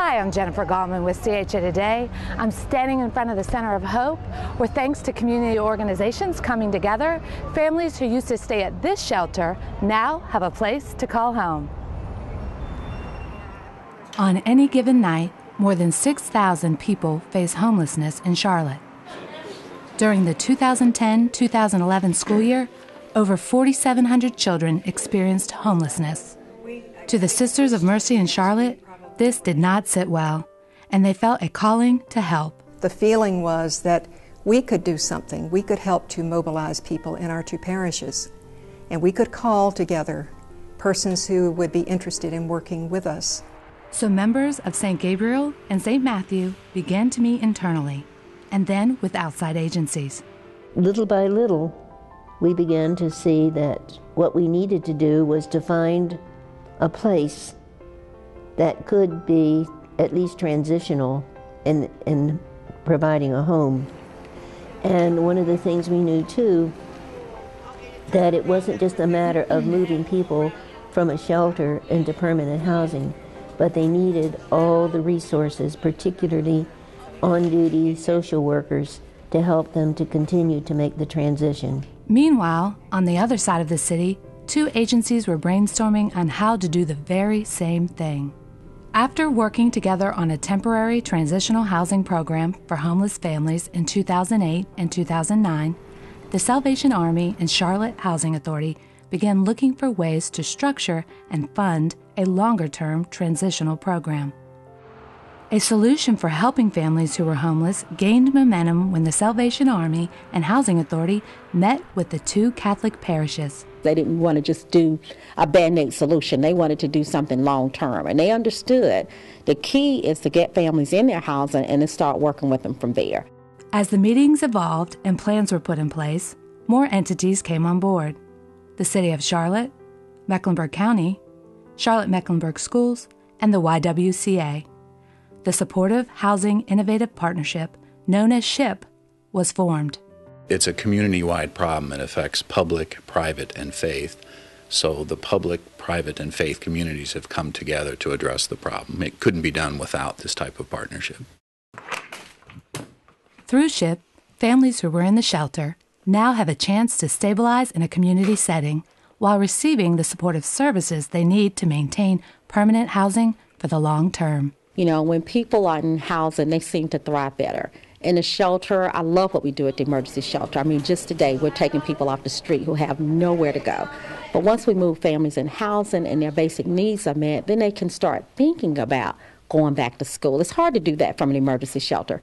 Hi, I'm Jennifer Gallman with CHA Today. I'm standing in front of the Center of Hope, where thanks to community organizations coming together, families who used to stay at this shelter now have a place to call home. On any given night, more than 6,000 people face homelessness in Charlotte. During the 2010-2011 school year, over 4,700 children experienced homelessness. To the Sisters of Mercy in Charlotte, this did not sit well, and they felt a calling to help. The feeling was that we could do something. We could help to mobilize people in our two parishes, and we could call together persons who would be interested in working with us. So members of St. Gabriel and St. Matthew began to meet internally, and then with outside agencies. Little by little, we began to see that what we needed to do was to find a place that could be at least transitional in providing a home. And one of the things we knew too, that it wasn't just a matter of moving people from a shelter into permanent housing, but they needed all the resources, particularly on-duty social workers, to help them to continue to make the transition. Meanwhile, on the other side of the city, two agencies were brainstorming on how to do the very same thing. After working together on a temporary transitional housing program for homeless families in 2008 and 2009, the Salvation Army and Charlotte Housing Authority began looking for ways to structure and fund a longer-term transitional program. A solution for helping families who were homeless gained momentum when the Salvation Army and Housing Authority met with the two Catholic parishes. They didn't want to just do a Band-Aid solution. They wanted to do something long-term. And they understood the key is to get families in their housing and to start working with them from there. As the meetings evolved and plans were put in place, more entities came on board. The City of Charlotte, Mecklenburg County, Charlotte-Mecklenburg Schools, and the YWCA. The Supportive Housing Innovative Partnership, known as SHIP, was formed. It's a community-wide problem. It affects public, private, and faith. So the public, private, and faith communities have come together to address the problem. It couldn't be done without this type of partnership. Through SHIP, families who were in the shelter now have a chance to stabilize in a community setting while receiving the supportive services they need to maintain permanent housing for the long term. You know, when people are in housing, they seem to thrive better. In the shelter, I love what we do at the emergency shelter. I mean, just today, we're taking people off the street who have nowhere to go. But once we move families in housing and their basic needs are met, then they can start thinking about going back to school. It's hard to do that from an emergency shelter.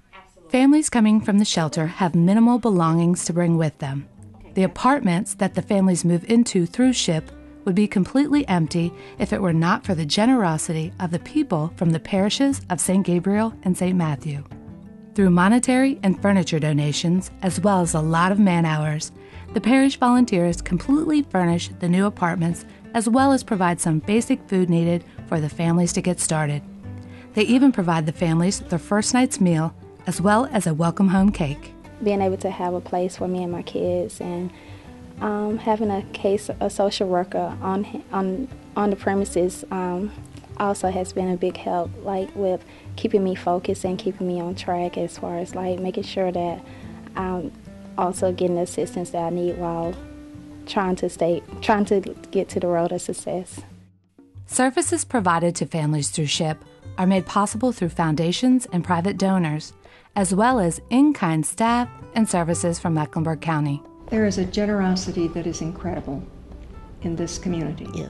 Families coming from the shelter have minimal belongings to bring with them. The apartments that the families move into through SHIP would be completely empty if it were not for the generosity of the people from the parishes of St. Gabriel and St. Matthew. Through monetary and furniture donations, as well as a lot of man-hours, the parish volunteers completely furnish the new apartments as well as provide some basic food needed for the families to get started. They even provide the families their first night's meal as well as a welcome home cake. Being able to have a place for me and my kids and having a social worker on the premises also has been a big help, like with keeping me focused and keeping me on track as far as like making sure that I'm also getting the assistance that I need while trying to get to the road of success. Services provided to families through SHIP are made possible through foundations and private donors, as well as in-kind staff and services from Mecklenburg County. There is a generosity that is incredible in this community. Yeah.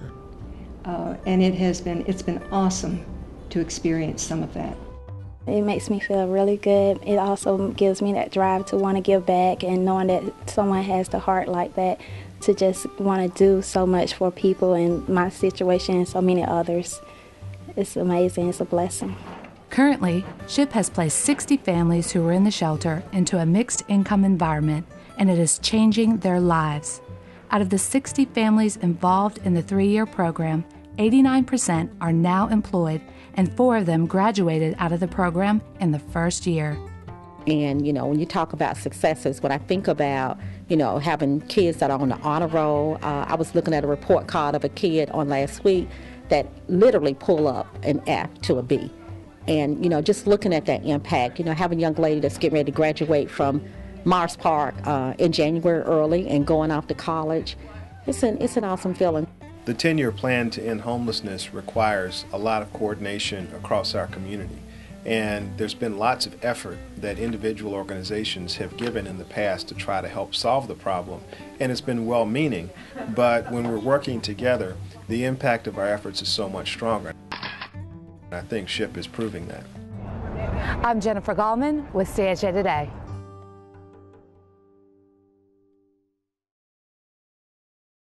And it's been awesome to experience some of that. It makes me feel really good. It also gives me that drive to want to give back, and knowing that someone has the heart like that to just want to do so much for people in my situation and so many others. It's amazing. It's a blessing. Currently, SHIP has placed 60 families who were in the shelter into a mixed income environment, and it is changing their lives. Out of the 60 families involved in the 3-year program, 89% are now employed, and 4 of them graduated out of the program in the first year. And, you know, when you talk about successes, when I think about, you know, having kids that are on the honor roll, I was looking at a report card of a kid on last week that literally pulled up an F to a B. And, just looking at that impact, having a young lady that's getting ready to graduate from Mars Park in January early and going off to college, it's an awesome feeling. The 10-year plan to end homelessness requires a lot of coordination across our community. And there's been lots of effort that individual organizations have given in the past to try to help solve the problem. And it's been well-meaning, but when we're working together, the impact of our efforts is so much stronger. I think SHIP is proving that. I'm Jennifer Gallman with CHA Today.